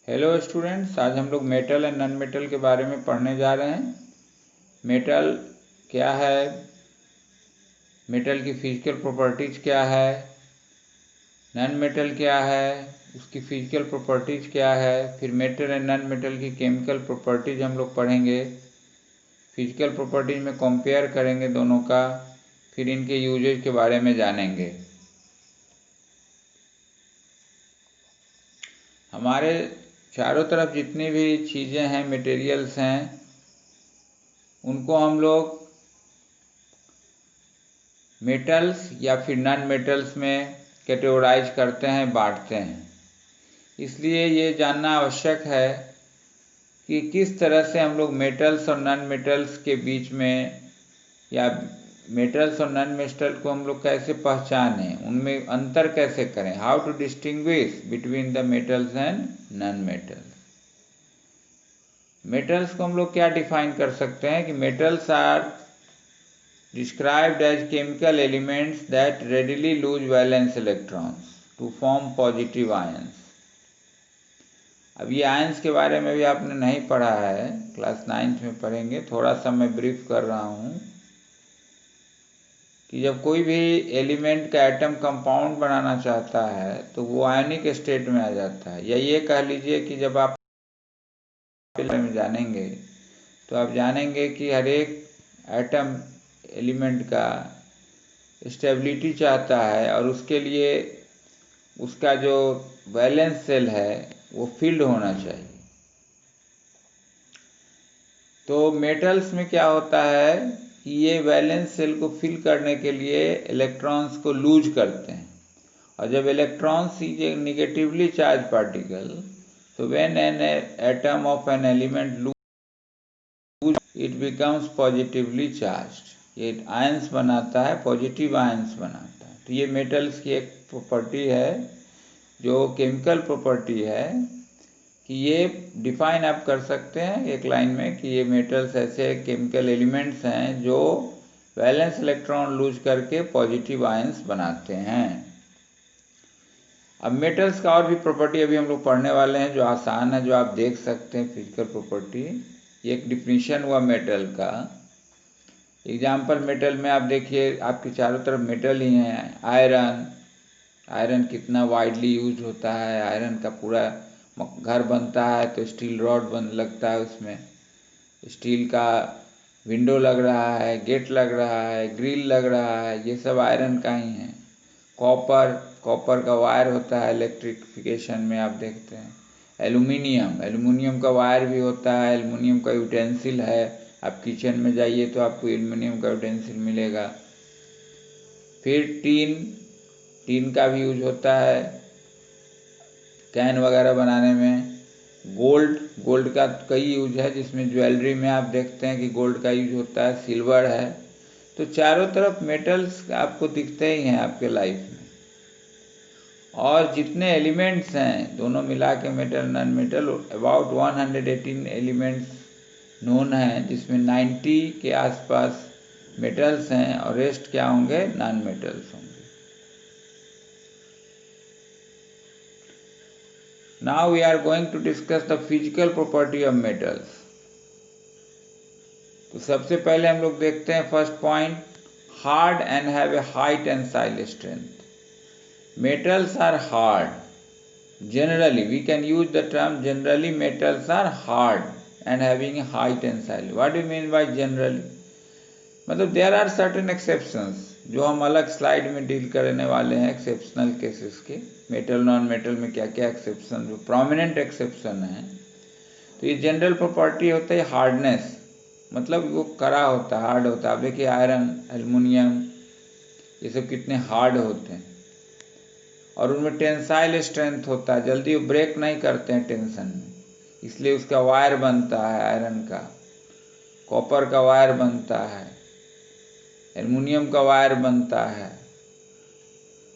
Hello students, आज हम लोग मेटल एंड नॉन मेटल के बारे में पढ़ने जा रहे हैं। मेटल क्या है, मेटल की फिजिकल प्रॉपर्टीज क्या है, नॉन मेटल क्या है, उसकी फिजिकल प्रॉपर्टीज क्या है, फिर मेटल एंड नॉन मेटल की केमिकल प्रॉपर्टीज हम लोग पढ़ेंगे। फिजिकल प्रॉपर्टीज में कंपेयर करेंगे दोनों का, फिर इनके यूजेज के बारे में जानेंगे। हमारे चारों तरफ जितनी भी चीज़ें हैं, मटेरियल्स हैं, उनको हम लोग मेटल्स या फिर नॉन मेटल्स में कैटेगराइज करते हैं, बांटते हैं। इसलिए ये जानना आवश्यक है कि किस तरह से हम लोग मेटल्स और नॉन मेटल्स के बीच में, या मेटल्स और नॉन मेटल को हम लोग कैसे पहचानें, उनमें अंतर कैसे करें, how to distinguish between the metals and non metals. Metals को हम लोग क्या डिफाइन कर सकते हैं कि metals are described as chemical elements that readily lose valence electrons to form positive ions। अब ये आयंस के बारे में भी आपने नहीं पढ़ा है, क्लास 9th में पढ़ेंगे। थोड़ा सा मैं ब्रीफ कर रहा हूँ कि जब कोई भी एलिमेंट का एटम कंपाउंड बनाना चाहता है तो वो आयनिक स्टेट में आ जाता है, या ये कह लीजिए कि जब आप में जानेंगे तो आप जानेंगे कि हर एक एटम एलिमेंट का स्टेबिलिटी चाहता है और उसके लिए उसका जो वैलेंस सेल है वो फील्ड होना चाहिए। तो मेटल्स में क्या होता है कि ये वैलेंस सेल को फिल करने के लिए इलेक्ट्रॉन्स को लूज करते हैं, और जब electrons is a negatively charge particle, तो when an atom of an element lose it becomes positively charged. ये आयंस बनाता है, पॉजिटिव आयंस बनाता है। तो ये मेटल्स की एक प्रॉपर्टी है, जो केमिकल प्रॉपर्टी है, कि ये डिफाइन आप कर सकते हैं एक लाइन में कि ये मेटल्स ऐसे केमिकल एलिमेंट्स हैं जो वैलेंस इलेक्ट्रॉन लूज करके पॉजिटिव आयंस बनाते हैं। अब मेटल्स का और भी प्रॉपर्टी अभी हम लोग पढ़ने वाले हैं, जो आसान है, जो आप देख सकते हैं फिजिकल प्रॉपर्टी। ये एक डिफिनीशन हुआ मेटल का। एग्जाम्पल मेटल में आप देखिए, आपके चारों तरफ मेटल ही हैं। आयरन, आयरन कितना वाइडली यूज होता है। आयरन का पूरा घर बनता है तो स्टील रॉड बन लगता है, उसमें स्टील का विंडो लग रहा है, गेट लग रहा है, ग्रिल लग रहा है, ये सब आयरन का ही है। कॉपर, कॉपर का वायर होता है इलेक्ट्रिफिकेशन में, आप देखते हैं। एल्युमिनियम, एल्युमिनियम का वायर भी होता है। एल्युमिनियम का यूटेंसिल है, आप किचन में जाइए तो आपको एल्युमिनियम का यूटेंसिल मिलेगा। फिर टीन, टीन का भी यूज होता है कैन वगैरह बनाने में। गोल्ड, गोल्ड का कई यूज है, जिसमें ज्वेलरी में आप देखते हैं कि गोल्ड का यूज होता है। सिल्वर है। तो चारों तरफ मेटल्स आपको दिखते ही हैं आपके लाइफ में। और जितने एलिमेंट्स हैं दोनों मिला के, metal non metal, about 118 elements known हैं, जिसमें 90 के आसपास मेटल्स हैं और रेस्ट क्या होंगे, नॉन मेटल्स होंगे। Now we are going to discuss the physical property of metals। तो सबसे पहले हम लोग देखते हैं first point, hard and have a high tensile strength. Metals are hard. Generally we can use the term generally metals are hard and having a high tensile. What do mean by generally? मतलब there are certain exceptions, जो हम अलग slide में deal करने वाले हैं, exceptional cases के। Metal non metal में क्या क्या एक्सेप्शन, जो प्रोमिनेंट एक्सेप्शन है। तो ये जनरल प्रॉपर्टी होता है हार्डनेस, मतलब वो कड़ा होता है, हार्ड होता है। आप देखिए आयरन, एल्युमिनियम, ये सब कितने हार्ड होते हैं, और उनमें टेंसाइल स्ट्रेंथ होता है, जल्दी वो ब्रेक नहीं करते हैं टेंशन में, इसलिए उसका वायर बनता है आयरन का, कॉपर का वायर बनता है, एल्युमिनियम का वायर बनता है।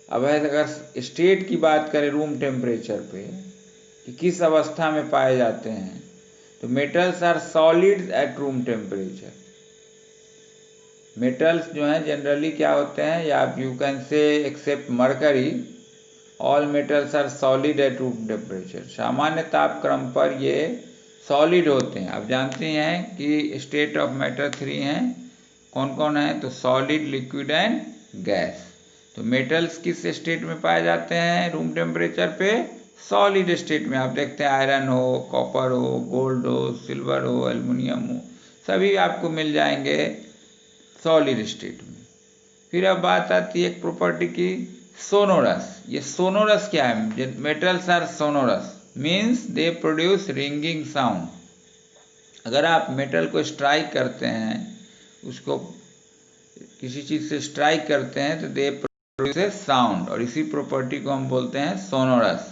अब अगर स्टेट की बात करें रूम टेम्परेचर पे कि किस अवस्था में पाए जाते हैं, तो metals are solid at room temperature. Metals जो हैं जनरली क्या होते हैं, या you can say except mercury, all metals are solid at room temperature. सामान्य तापक्रम पर ये सॉलिड होते हैं। आप जानते हैं कि स्टेट ऑफ मैटर 3 हैं, कौन कौन है? तो सॉलिड, लिक्विड एंड गैस। तो मेटल्स किस स्टेट में पाए जाते हैं रूम टेम्परेचर पे? सॉलिड स्टेट में। आप देखते हैं आयरन हो, कॉपर हो, गोल्ड हो, सिल्वर हो, एल्युमिनियम हो, सभी आपको मिल जाएंगे सॉलिड स्टेट में। फिर अब बात आती है एक प्रॉपर्टी की, सोनोरस। ये सोनोरस क्या है? Metals are sonorous means they produce ringing sound. अगर आप मेटल को स्ट्राइक करते हैं, उसको किसी चीज से स्ट्राइक करते हैं, तो दे प्रोड्यूस साउंड, और इसी प्रॉपर्टी को हम बोलते हैं सोनोरस।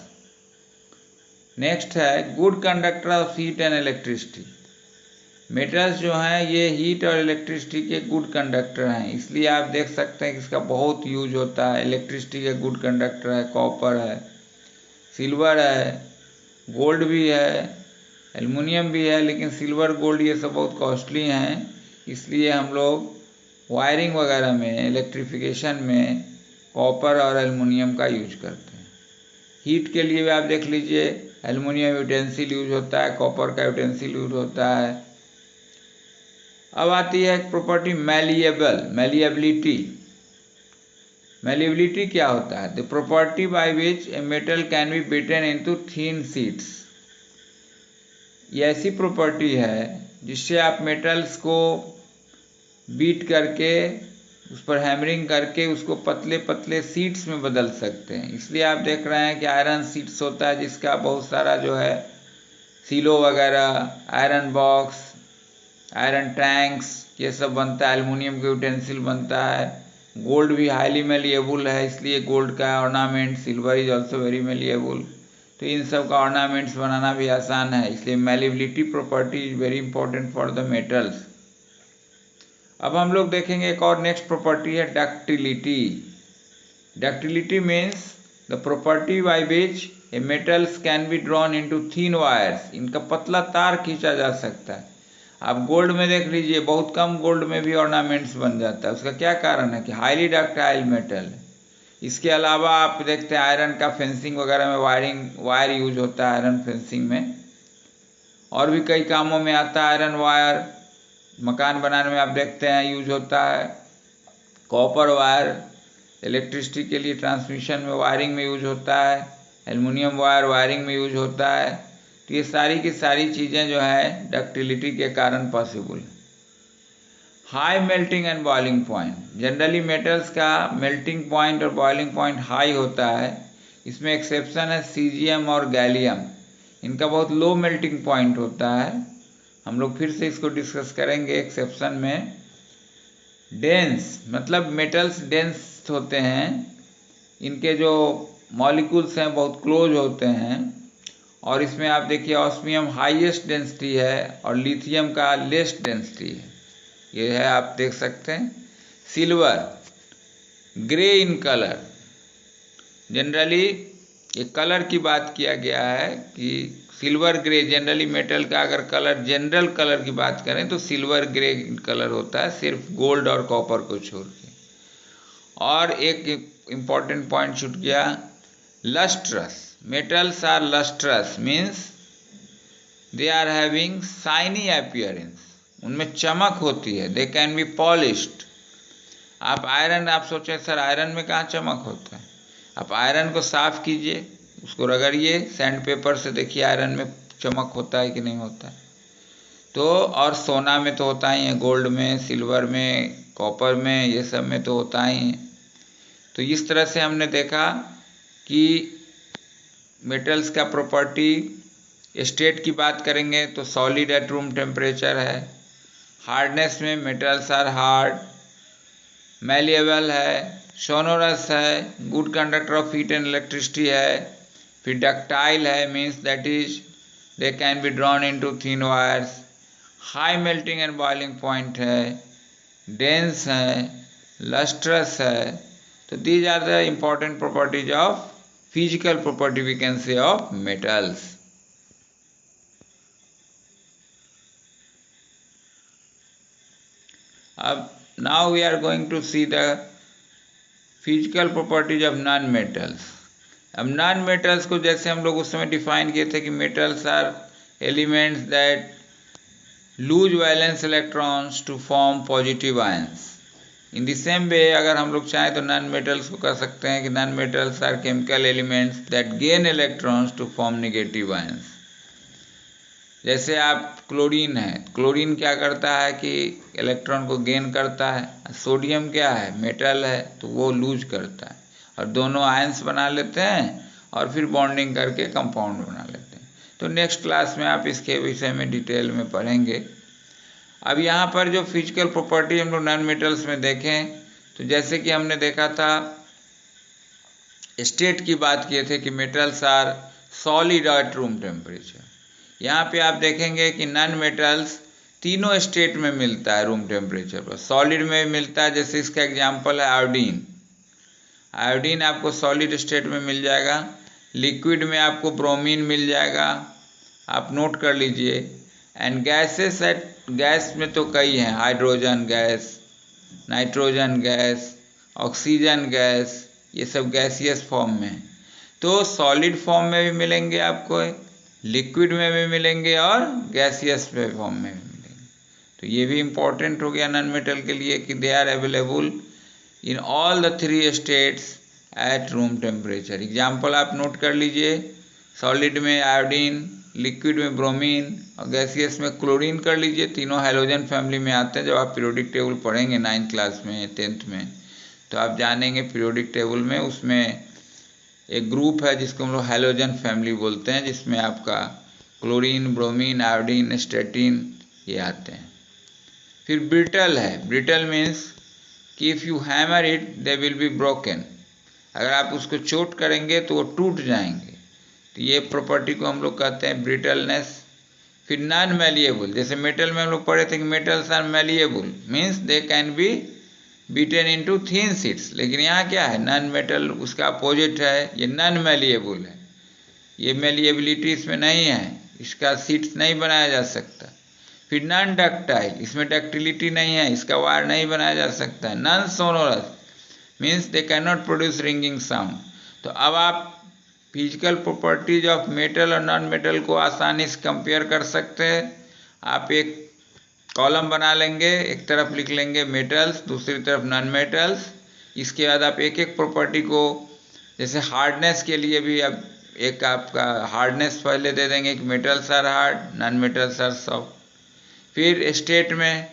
नेक्स्ट है good conductor of heat and electricity. Metals जो हैं ये हीट और इलेक्ट्रिसिटी के गुड कंडक्टर हैं, इसलिए आप देख सकते हैं कि इसका बहुत यूज होता है। इलेक्ट्रिसिटी के गुड कंडक्टर है, कॉपर है, सिल्वर है, गोल्ड भी है, एल्युमिनियम भी है, लेकिन सिल्वर, गोल्ड ये सब बहुत कॉस्टली हैं, इसलिए हम लोग वायरिंग वगैरह में, इलेक्ट्रिफिकेशन में कॉपर और एल्युमिनियम का यूज करते हैं। हीट के लिए भी आप देख लीजिए, एल्युमिनियम यूटेंसिल यूज होता है, कॉपर का यूटेंसिल यूज होता है। अब आती है एक प्रॉपर्टी मैलिएबल, मैलिएबिलिटी। मैलिएबिलिटी क्या होता है? The property by which a metal can be beaten into thin sheets. ये ऐसी प्रॉपर्टी है जिससे आप मेटल्स को बीट करके, उस पर हैमरिंग करके उसको पतले पतले शीट्स में बदल सकते हैं। इसलिए आप देख रहे हैं कि आयरन शीट्स होता है जिसका बहुत सारा जो है सीलो वगैरह, आयरन बॉक्स, आयरन टैंक्स, ये सब बनता है। एल्युमिनियम का यूटेंसिल बनता है। गोल्ड भी हाईली मेलिएबल है, इसलिए गोल्ड का ornament, silver is also very malleable, तो इन सब का ऑर्नामेंट्स बनाना भी आसान है। इसलिए malleability property is very important for the metals. अब हम लोग देखेंगे एक और नेक्स्ट प्रॉपर्टी है ductility. Ductility means the property by which A metals can be drawn into thin wires. इनका पतला तार खींचा जा सकता है। आप गोल्ड में देख लीजिए, बहुत कम गोल्ड में भी ऑर्नामेंट्स बन जाता है। उसका क्या कारण है? कि हाईली डक्टाइल मेटल है। इसके अलावा आप देखते हैं आयरन का फेंसिंग वगैरह में वायर यूज होता है, आयरन फेंसिंग में, और भी कई कामों में आता है आयरन वायर। मकान बनाने में आप देखते हैं यूज होता है। कॉपर वायर इलेक्ट्रिसिटी के लिए ट्रांसमिशन में, वायरिंग में यूज होता है। एल्युमिनियम वायर वायरिंग में यूज होता है। तो ये सारी की सारी चीज़ें जो है डक्टिलिटी के कारण पॉसिबल है। High melting and boiling point. Generally metals का मेल्टिंग पॉइंट और बॉइलिंग पॉइंट हाई होता है। इसमें एक्सेप्शन है सीजियम और गैलियम, इनका बहुत लो मेल्टिंग पॉइंट होता है। हम लोग फिर से इसको डिस्कस करेंगे एक्सेप्शन में। डेंस मतलब मेटल्स डेंस होते हैं, इनके जो मॉलिक्यूल्स हैं बहुत क्लोज होते हैं, और इसमें आप देखिए ऑस्मियम हाईएस्ट डेंसिटी है और लिथियम का लेस्ट डेंसिटी है, ये है आप देख सकते हैं। Silver grey in colour. Generally ये कलर की बात किया गया है कि सिल्वर ग्रे, जनरली मेटल का अगर कलर, जनरल कलर की बात करें तो सिल्वर ग्रे कलर होता है, सिर्फ गोल्ड और कॉपर को छोड़ के। और एक इम्पॉर्टेंट पॉइंट छूट गया, lustrous. Metals are lustrous means they are having shiny appearance, उनमें चमक होती है। They can be polished. आप आयरन, आप सोचें सर आयरन में कहाँ चमक होता है? आप आयरन को साफ कीजिए, उसको रगड़िए सैंड पेपर से, देखिए आयरन में चमक होता है कि नहीं होता है। तो और सोना में तो होता ही है, गोल्ड में, सिल्वर में, कॉपर में, ये सब में तो होता ही है। तो इस तरह से हमने देखा कि मेटल्स का प्रॉपर्टी, स्टेट की बात करेंगे तो सॉलिड एट रूम टेम्परेचर है। हार्डनेस में मेटल्स आर हार्ड, मैलिएबल है, सोनोरस है, good conductor of heat and electricity है। फिर डक्टाइल है, means that is they can be drawn into thin wires. High melting and boiling point है, dense है, lustrous है। तो these are the important properties of physical property we can say of metals. Now we are going to see the physical properties of non-metals. अब non metals को जैसे हम लोग उस समय डिफाइन किए थे कि metals are elements that lose valence electrons to form positive ions. In the same way अगर हम लोग चाहें तो नॉन मेटल्स को कह सकते हैं कि non metals are chemical elements that gain electrons to form negative ions. जैसे आप क्लोरीन है, क्लोरीन क्या करता है कि इलेक्ट्रॉन को गेन करता है। सोडियम क्या है, मेटल है, तो वो लूज करता है और दोनों आयंस बना लेते हैं और फिर बॉन्डिंग करके कंपाउंड बना लेते हैं। तो नेक्स्ट क्लास में आप इसके विषय में डिटेल में पढ़ेंगे। अब यहाँ पर जो फिजिकल प्रॉपर्टी हम लोग नॉन मेटल्स में देखें तो जैसे कि हमने देखा था स्टेट की बात किए थे कि metals are solid at room temperature. यहाँ पे आप देखेंगे कि नॉन मेटल्स तीनों स्टेट में मिलता है रूम टेम्परेचर पर। सॉलिड में मिलता है, जैसे इसका एग्जांपल है आयोडीन। आयोडीन आपको सॉलिड स्टेट में मिल जाएगा। लिक्विड में आपको ब्रोमीन मिल जाएगा, आप नोट कर लीजिए। एंड गैसेस गैस में तो कई हैं, hydrogen gas, nitrogen gas, oxygen gas, ये सब गैसियस फॉर्म में है। तो सॉलिड फॉर्म में भी मिलेंगे आपको, लिक्विड में भी मिलेंगे और गैसियस फॉर्म में भी मिलेंगे। तो ये भी इम्पोर्टेंट हो गया नॉन मेटल के लिए कि they are available in all the 3 states at room temperature. Example आप नोट कर लीजिए, सॉलिड में आयोडीन, लिक्विड में ब्रोमीन और गैसियस में क्लोरीन कर लीजिए। तीनों हैलोजन फैमिली में आते हैं। जब आप पीरियोडिक टेबल पढ़ेंगे 9th क्लास में 10th में तो आप जानेंगे पीरियोडिक टेबल में उसमें एक ग्रुप है जिसको हम लोग हैलोजन फैमिली बोलते हैं, जिसमें आपका क्लोरीन, ब्रोमीन, आयोडीन, स्टेटिन ये आते हैं। फिर ब्रिटल है। ब्रिटल मीन्स कि if you hammer it they will be broken. अगर आप उसको चोट करेंगे तो वो टूट जाएंगे। तो ये प्रॉपर्टी को हम लोग कहते हैं ब्रिटलनेस। फिर नॉन मैलिएबल, जैसे मेटल में हम लोग पढ़े थे कि metals are malleable, means they can be beaten into thin sheets. लेकिन यहाँ क्या है, नॉन मेटल उसका अपोजिट है, ये नॉन मैलिएबल है। ये मैलिएबिलिटी इसमें नहीं है, इसका शीट्स नहीं बनाया जा सकता। फिर नॉन डक्टाइल, इसमें डक्टिलिटी नहीं है, इसका वायर नहीं बनाया जा सकता है। Non sonorous means they can not produce ringing sound. तो अब आप फिजिकल प्रॉपर्टीज ऑफ मेटल और नॉन मेटल को आसानी से कंपेयर कर सकते हैं। आप एक कॉलम बना लेंगे, एक तरफ लिख लेंगे मेटल्स, दूसरी तरफ नॉन मेटल्स। इसके बाद आप एक एक प्रॉपर्टी को, जैसे हार्डनेस के लिए भी अब एक आपका हार्डनेस पहले दे देंगे कि metals are hard, non metals are soft. फिर स्टेट में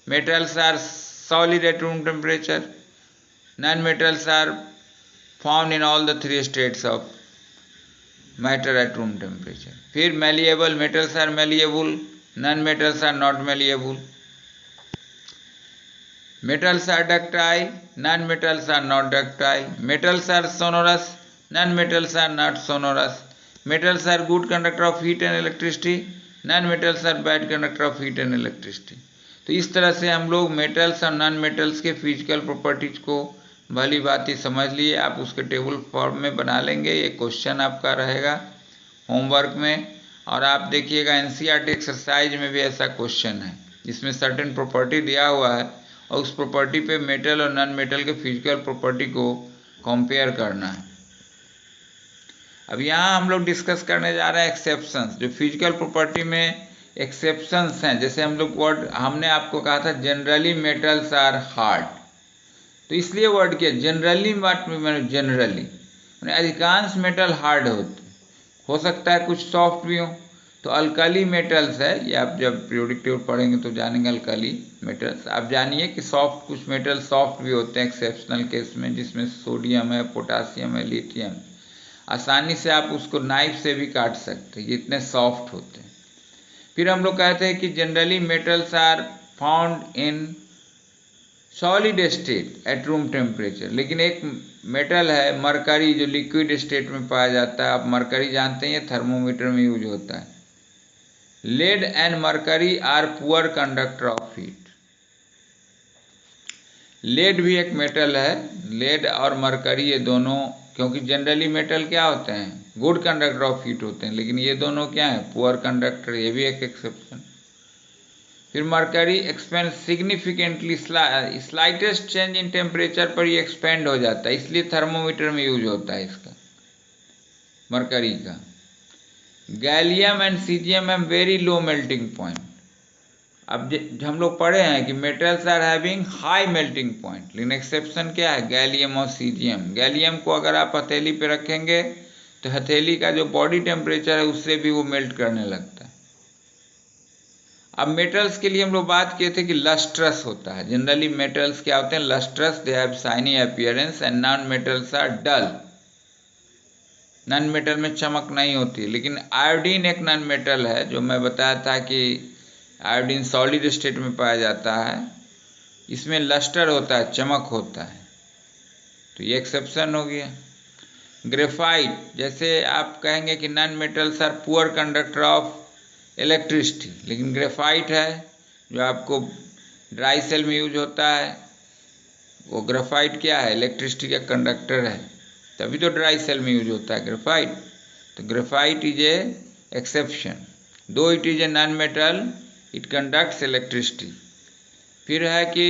metals are solid at room temperature, non metals are found in all the 3 states of matter at room temperature. फिर malleable, metals are malleable, non-metals are not malleable. Metals are ductile, non-metals are not ductile. Metals are sonorous, non-metals are not sonorous. Metals are good conductor of heat and electricity, non-metals are bad conductor of heat and electricity. तो इस तरह से हम लोग metals और non metals के physical properties को भली भांति समझ लिए। आप उसके टेबल फॉर्म में बना लेंगे। ये क्वेश्चन आपका रहेगा होमवर्क में। और आप देखिएगा एनसीईआरटी एक्सरसाइज में भी ऐसा क्वेश्चन है जिसमें सर्टेन प्रॉपर्टी दिया हुआ है और उस प्रॉपर्टी पे मेटल और नॉन मेटल के फिजिकल प्रॉपर्टी को कंपेयर करना है। अब यहाँ हम लोग डिस्कस करने जा रहे हैं एक्सेप्शंस। जो फिजिकल प्रॉपर्टी में एक्सेप्शंस हैं, जैसे हम लोग वर्ड हमने आपको कहा था जनरली मेटल्स आर हार्ड, तो इसलिए वर्ड किया जनरली। बात में जनरली अधिकांश मेटल हार्ड होते, हो सकता है कुछ सॉफ्ट भी हो। तो अल्कली मेटल्स है, ये आप जब पीरियोडिक टेबल पढ़ेंगे तो जानेंगे अल्कली मेटल्स। आप जानिए कि सॉफ्ट, कुछ मेटल सॉफ्ट भी होते हैं एक्सेप्शनल केस में, जिसमें सोडियम है, पोटासियम है, लिथियम। आसानी से आप उसको नाइफ से भी काट सकते हैं, ये इतने सॉफ्ट होते हैं। फिर हम लोग कहते हैं कि generally metals are found in solid state at room temperature. लेकिन एक मेटल है मरकरी जो लिक्विड स्टेट में पाया जाता है। आप मरकरी जानते हैं, ये थर्मोमीटर में यूज होता है। Lead and mercury are poor conductor of heat. Lead भी एक मेटल है, लेड और मरकरी ये दोनों, क्योंकि जनरली मेटल क्या होते हैं, गुड कंडक्टर ऑफ हीट होते हैं, लेकिन ये दोनों क्या है, पुअर कंडक्टर। ये भी एक एक्सेप्शन। फिर mercury expand significantly, slightest change in temperature पर ये एक्सपेंड हो जाता है, इसलिए थर्मोमीटर में यूज होता है इसका। मरकरी का। Gallium and caesium have very low melting point. अब हम लोग पढ़े हैं कि metals are having high melting point, लेकिन एक्सेप्शन क्या है, गैलियम और सीजियम। गैलियम को अगर आप हथेली पे रखेंगे तो हथेली का जो बॉडी टेम्परेचर है उससे भी वो मेल्ट करने लगता है। अब मेटल्स के लिए हम लोग बात किए थे कि लस्ट्रस होता है। जनरली मेटल्स क्या होते हैं, lustrous, they have shiny appearance, and non metals are dull. Non metal में चमक नहीं होती, लेकिन आयोडीन एक नॉन मेटल है, जो मैं बताया था कि आयोडीन सॉलिड स्टेट में पाया जाता है, इसमें लस्टर होता है, चमक होता है, तो ये एक्सेप्शन हो गया। ग्रेफाइट, जैसे आप कहेंगे कि non metals are poor conductor of electricity, लेकिन ग्रेफाइट है जो आपको ड्राई सेल में यूज होता है, वो ग्रेफाइट क्या है, इलेक्ट्रिसिटी का कंडक्टर है, तभी तो ड्राई सेल में यूज होता है ग्रेफाइट। तो ग्रेफाइट इज ए एक्सेप्शन, दो it is a non metal, it conducts electricity. फिर है कि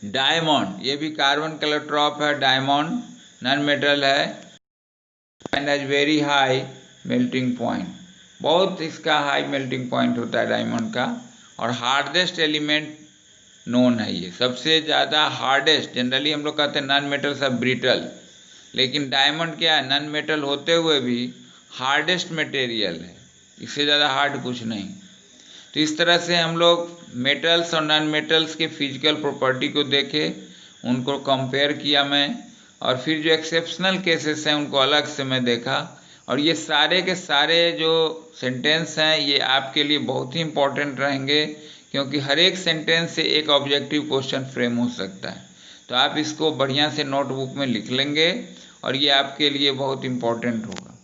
डायमंड, ये भी कार्बन कलेक्ट्रॉप है, डायमंड नॉन मेटल है and has very high melting point, बहुत इसका हाई मेल्टिंग पॉइंट होता है डायमंड का, और हार्डेस्ट एलिमेंट नोन है, ये सबसे ज़्यादा हार्डेस्ट। जनरली हम लोग कहते हैं नॉन मेटल सब ब्रिटल, लेकिन डायमंड क्या है, नॉन मेटल होते हुए भी हार्डेस्ट मटेरियल है, इससे ज़्यादा हार्ड कुछ नहीं। तो इस तरह से हम लोग मेटल्स और नॉन मेटल्स के फिजिकल प्रॉपर्टी को देखे, उनको कंपेयर किया मैं, और फिर जो एक्सेप्शनल केसेस हैं उनको अलग से मैं देखा। और ये सारे के सारे जो सेंटेंस हैं ये आपके लिए बहुत ही इम्पोर्टेंट रहेंगे, क्योंकि हर एक सेंटेंस से एक ऑब्जेक्टिव क्वेश्चन फ्रेम हो सकता है। तो आप इसको बढ़िया से नोटबुक में लिख लेंगे और ये आपके लिए बहुत इम्पोर्टेंट होगा।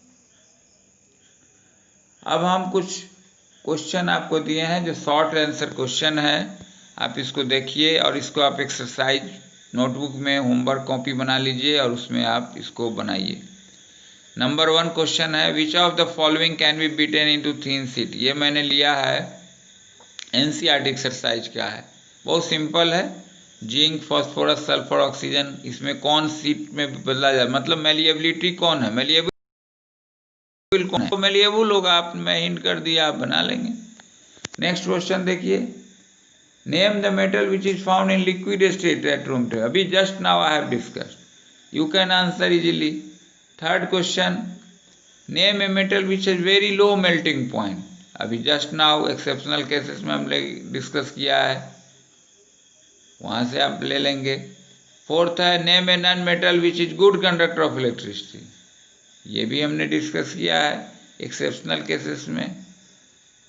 अब हम कुछ क्वेश्चन आपको दिए हैं जो शॉर्ट आंसर क्वेश्चन है, आप इसको देखिए और इसको आप एक्सरसाइज नोटबुक में होमवर्क कॉपी बना लीजिए और उसमें आप इसको बनाइए। नंबर 1 क्वेश्चन है, which of the following can be beaten into thin sheet. ये मैंने लिया है एनसीईआरटी एक्सरसाइज का है, बहुत सिंपल है। जिंक, फॉस्फोरस, सल्फर, ऑक्सीजन, इसमें कौन शीट में बदला जाए, मतलब मेलिएबिलिटी कौन है, मेलिएबल कौन है, तो मेलिएबल होगा, आप मैं हिंट कर दिया, आप बना लेंगे। नेक्स्ट क्वेश्चन देखिए, name the metal which is found in liquid state at room temperature. अभी just now I have discussed, you can answer easily. Third question, name a metal which has very low melting point. अभी just now exceptional cases में हमने discuss किया है, वहां से आप ले लेंगे। फोर्थ है, name a non metal which is good conductor of electricity. ये भी हमने डिस्कस किया है एक्सेप्शनल केसेस में।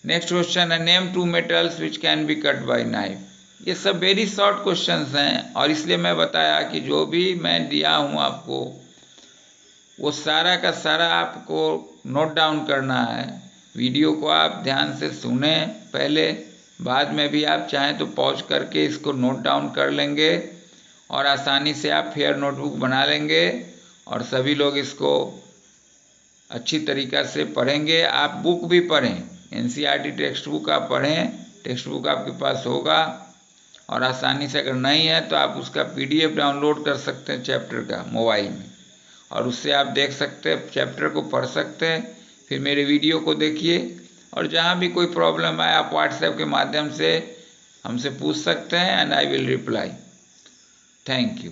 नेक्स्ट क्वेश्चन है, name 2 metals which can be cut by knife. ये सब वेरी शॉर्ट क्वेश्चंस हैं, और इसलिए मैं बताया कि जो भी मैं दिया हूँ आपको वो सारा का सारा आपको नोट डाउन करना है। वीडियो को आप ध्यान से सुने पहले, बाद में भी आप चाहें तो पॉज करके इसको नोट डाउन कर लेंगे और आसानी से आप फेयर नोटबुक बना लेंगे और सभी लोग इसको अच्छी तरीक़ा से पढ़ेंगे। आप बुक भी पढ़ें, एनसीईआरटी टेक्स्ट बुक आप पढ़ें, टेक्स्ट बुक आपके पास होगा, और आसानी से अगर नहीं है तो आप उसका पीडीएफ डाउनलोड कर सकते हैं चैप्टर का मोबाइल में, और उससे आप देख सकते हैं, चैप्टर को पढ़ सकते हैं, फिर मेरे वीडियो को देखिए, और जहाँ भी कोई प्रॉब्लम आए आप व्हाट्सएप के माध्यम से हमसे पूछ सकते हैं and I will reply. Thank you.